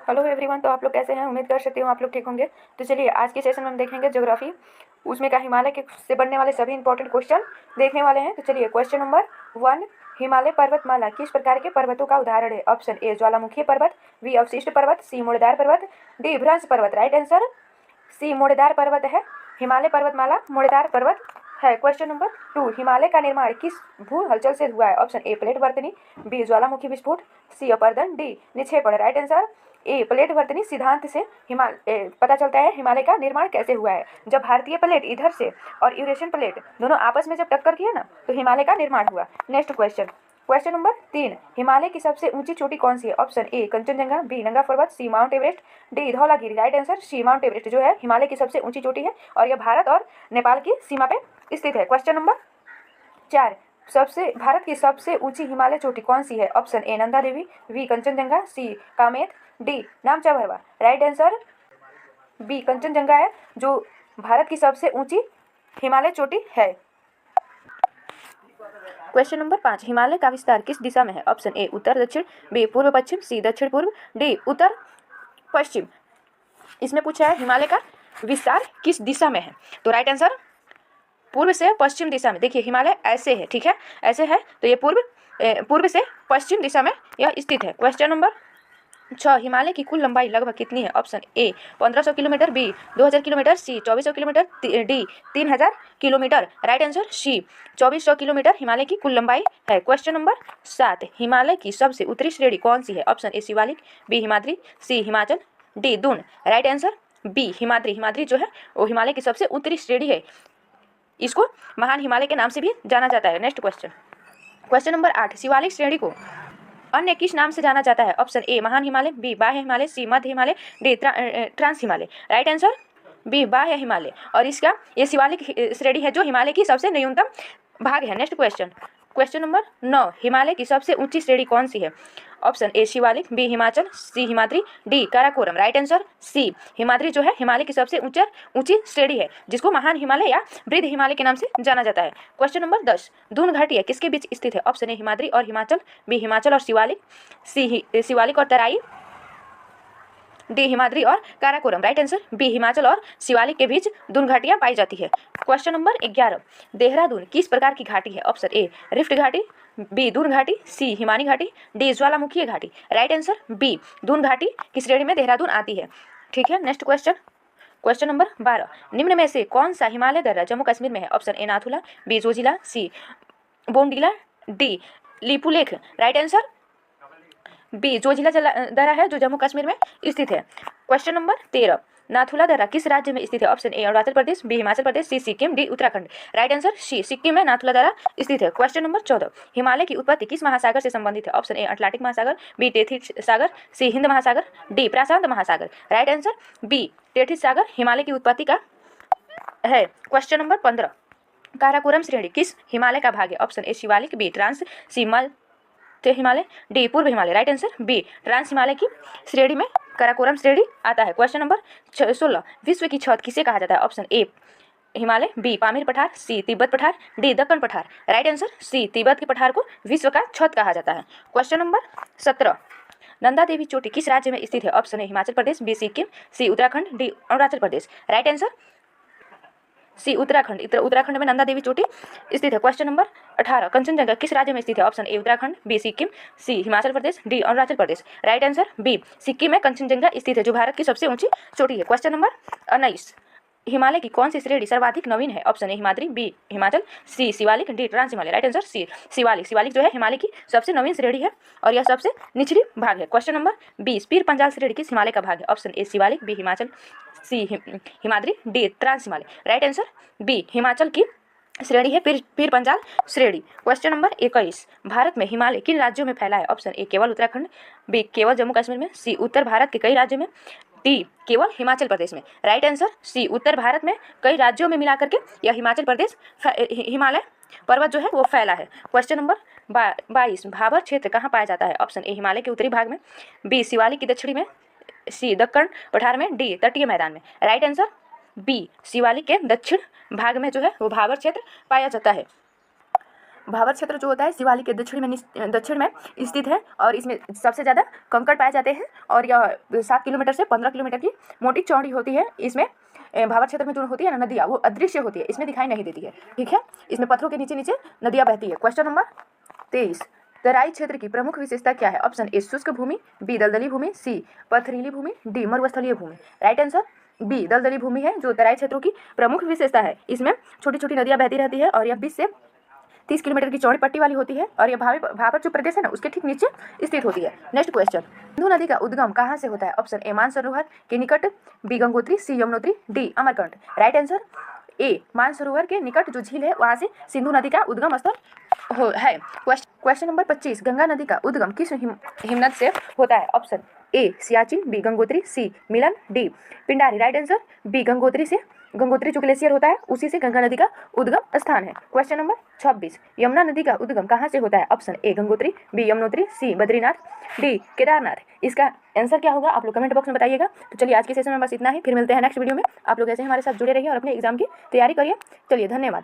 Hello everyone. तो आप लोग कैसे हैं? उम्मीद कर सकती हूँ आप लोग ठीक होंगे। तो चलिए आज के सेशन में हम देखेंगे ज्योग्राफी, उसमें का हिमालय के से बनने वाले सभी इंपॉर्टेंट क्वेश्चन देखने वाले हैं। तो चलिए क्वेश्चन नंबर 1, हिमालय पर्वतमाला किस प्रकार के पर्वतों का उदाहरण है? ऑप्शन ए ज्वालामुखी पर्वत, बी अवशिष्ट पर्वत, सी मूलधार पर्वत, डी भ्रंश पर्वत। राइट आंसर सी मूलधार पर्वत है। हिमालय पर्वतमाला मूलधार पर्वत है। क्वेश्चन नंबर 2, हिमालय का निर्माण किस भू हलचल से हुआ है? ऑप्शन ए प्लेट वर्तनी, बी ज्वालामुखी विस्फोट, सी अपरदन, डी निक्षेपण। राइट आंसर ए प्लेट वर्तनी सिद्धांत से पता चलता है हिमालय का निर्माण कैसे हुआ है। जब भारतीय प्लेट इधर से और यूरेशियन प्लेट दोनों आपस में जब टक्कर किए ना, तो हिमालय का निर्माण हुआ। नेक्स्ट क्वेश्चन नंबर 3, हिमालय की सबसे ऊंची चोटी कौन सी है? ऑप्शन ए Kanchenjunga, B Nanga Parbat, C Mount Everest, D Dhaulagiri. Right answer C Mount Everest जो है हिमालय की सबसे ऊंची चोटी है और यह भारत और नेपाल की सीमा पे स्थित है। क्वेश्चन नंबर 4, भारत की सबसे ऊंची हिमालय चोटी कौन सी है? Option A Nanda Devi, B Kanchenjunga, C Kamet, D Namcha Barwa. Right answer B Kanchenjunga है जो भारत की सबसे ऊंची हिमालय चोटी है। क्वेश्चन नंबर 5, हिमालय का विस्तार किस दिशा में है? ऑप्शन ए उत्तर दक्षिण, बी पूर्व पश्चिम, सी दक्षिण पूर्व, डी उत्तर पश्चिम। इसमें पूछा है हिमालय का विस्तार किस दिशा में है, तो राइट आंसर पूर्व से पश्चिम दिशा में। देखिए हिमालय ऐसे है, ठीक है, ऐसे है, तो ये पूर्व से पश्चिम दिशा में यह स्थित है। क्वेश्चन नंबर 6, हिमालय की कुल लंबाई लगभग कितनी है? Option A 1500 kilometre, B 2000 kilometre, C 2400 kilometre, D 3000 kilometre. Right answer C 2400 kilometre Himalaya की कुल लंबाई है। क्वेश्चन नंबर 7, हिमालय की सबसे उत्तरी श्रेणी कौन सी है? Option A Shivalik, B Himadri, C Himachal, D Doon. Right answer B Himadri. Himadri जो है वो हिमालय की सबसे उत्तरी श्रेणी है, इसको महान हिमालय के नाम से भी जाना जाता है। नेक्स्ट क्वेश्चन नंबर 8, शिवालिक श्रेणी को अन्य किस नाम से जाना जाता है? ऑप्शन ए महान हिमालय, बी बाह्य हिमालय, सी मध्य Himalaya, D trans Himalaya. Right answer B बाह्य हिमालय, और इसका ये शिवालिक श्रेणी है जो हिमालय की सबसे न्यूनतम भाग है। नेक्स्ट क्वेश्चन नंबर 9, हिमालय की सबसे ऊंची श्रेणी कौन सी है? Option A Shivalik, B Himachal, C Himadri, D Karakoram. Right answer C Himadri जो है हिमालय की सबसे ऊंची श्रेणी है, जिसको महान हिमालय या वृद्ध हिमालय के नाम से जाना जाता है। क्वेश्चन नंबर 10, दून घाटी किसके बीच स्थित है? ऑप्शन ए हिमाद्री और हिमाचल, बी हिमाचल और शिवालिक, सी शिवालिक और तराई, डी हिमाद्री और Karakoram. Right answer B Himachal और शिवालिक के बीच दून घाटियां पाई जाती है। क्वेश्चन नंबर 11, देहरादून किस प्रकार की घाटी है? ऑप्शन ए रिफ्ट घाटी, बी दून घाटी, सी हिमानी घाटी, डी ज्वालामुखी घाटी। राइट आंसर बी दून घाटी की श्रेणी में देहरादून आती है। ठीक है, नेक्स्ट क्वेश्चन नंबर 12, निम्न में से कौन सा हिमालय दर्रा जम्मू कश्मीर में है? Option A Nathula, B Zojila, C Bomdila, D Lipulekh. Right answer B Zojila दर्रा है जो जम्मू कश्मीर में स्थित है। क्वेश्चन नंबर 13, नाथुला दर्रा किस राज्य में स्थित है? Option A Arunachal Pradesh, B Himachal Pradesh, C Sikkim, D Uttarakhand. Right answer C Sikkim में नाथुला दर्रा स्थित है। क्वेश्चन नंबर 14, हिमालय की उत्पत्ति किस महासागर से संबंधित है? ऑप्शन ए अटलांटिक महासागर, बी टेथिस सागर, सी हिंद महासागर, डी प्रशांत महासागर। राइट आंसर बी टेथिस सागर हिमालय की उत्पत्ति का है। क्वेश्चन नंबर 15, काराकोरम श्रेणी किस हिमालय का भाग है? Option A Shivalik, B trans, C मध्य हिमालय, डी पूर्व Himalaya. Right answer B trans Himalaya की श्रेणी में काराकोरम श्रेणी आता है। क्वेश्चन नंबर 16, विश्व की छत किसे कहा जाता है? Option A Himalaya, B Pamir पठार, सी तिब्बत पठार, डी दक्कन पठार। राइट आंसर सी तिब्बत के पठार को विश्व का छत कहा जाता है। क्वेश्चन नंबर 17, नंदा देवी चोटी किस राज्य में स्थित है? Option A Himachal Pradesh, B Sikkim, C Uttarakhand, D Arunachal Pradesh. Right answer C Uttarakhand में नंदा देवी चोटी स्थित है। क्वेश्चन नंबर 18, कंचनजंगा किस राज्य में स्थित है? Option A Uttarakhand, B Sikkim, C Himachal Pradesh, D Arunachal Pradesh. Right answer B Sikkim में कंचनजंगा स्थित है जो भारत की सबसे ऊंची चोटी है। क्वेश्चन नंबर 19, हिमालय की कौन सी श्रेणी सर्वाधिक नवीन है? Option A Himadri, B Himachal, C Shivalik, D trans Himalaya. Right answer C Shivalik जो है हिमालय की सबसे नवीन श्रेणी है और यह सबसे निचली भाग है। क्वेश्चन नंबर 20, पीर पंजाल श्रेणी किस हिमालय का भाग है? Option A Shivalik, B Himachal, C Himadri, D trans Himalaya. Right answer B Himachal की श्रेणी है पीर पंजाल श्रेणी। क्वेश्चन नंबर 21, भारत में हिमालय किन राज्यों में फैला है? ऑप्शन ए केवल उत्तराखंड, बी केवल जम्मू कश्मीर में, सी उत्तर भारत के कई राज्यों में, डी केवल हिमाचल प्रदेश में। राइट आंसर सी उत्तर भारत में कई राज्यों में मिलाकर के यह हिमाचल प्रदेश हिमालय पर्वत जो है वो फैला है। क्वेश्चन नंबर 22, भाबर क्षेत्र कहाँ पाया जाता है? ऑप्शन ए हिमालय के उत्तरी भाग में, बी शिवालिक की दक्षिणी में, सी दक्कन पठार में, डी तटीय मैदान में। राइट आंसर बी शिवालिक के दक्षिण भाग में जो है वो भाबर क्षेत्र पाया जाता है। भाबर क्षेत्र जो होता है शिवालिक के दक्षिण में स्थित है और इसमें सबसे ज़्यादा कंकड़ पाए जाते हैं और यह 7 किलोमीटर से 15 किलोमीटर की मोटी चौड़ी होती है। इसमें भाबर क्षेत्र में जो होती है ना नदियाँ, वो अदृश्य होती है, इसमें दिखाई नहीं देती है, ठीक है। इसमें पत्थरों के नीचे नीचे नदियाँ बहती है। क्वेश्चन नंबर 23, तराई क्षेत्र की प्रमुख विशेषता क्या है? ऑप्शन ए शुष्क भूमि, बी दलदली भूमि, सी पथरीली भूमि, डी मरुस्थलीय भूमि। राइट आंसर बी दलदली भूमि है जो तराई क्षेत्रों की प्रमुख विशेषता है। इसमें छोटी छोटी नदियाँ बहती रहती है और यह 20 से 30 किलोमीटर की चौड़ी पट्टी वाली होती है और यह भाबर जो प्रदेश है ना उसके ठीक नीचे स्थित होती है। नेक्स्ट क्वेश्चन, सिंधु नदी का उद्गम कहाँ से होता है? ऑप्शन ए मानसरोवर के निकट, B Gangotri, C Yamunotri, D Amarkantak. Right answer A Mansarovar के निकट जो झील है वहाँ से सिंधु नदी का उद्गम स्थल है। क्वेश्चन नंबर 25, गंगा नदी का उद्गम किस हिमनद से होता है? Option A Siachen, B Gangotri, C Milan, D Pindari. Right answer B Gangotri से, गंगोत्री जो ग्लेशियर होता है उसी से गंगा नदी का उद्गम स्थान है। क्वेश्चन नंबर 26, यमुना नदी का उद्गम कहाँ से होता है? Option A Gangotri, B Yamunotri, C Badrinath, D Kedarnath. इसका आंसर क्या होगा आप लोग कमेंट बॉक्स में बताइएगा। तो चलिए आज के सेशन में बस इतना ही, फिर मिलते हैं नेक्स्ट वीडियो में। आप लोग ऐसे हमारे साथ जुड़े रहिए और अपने एग्जाम की तैयारी करिए। चलिए धन्यवाद।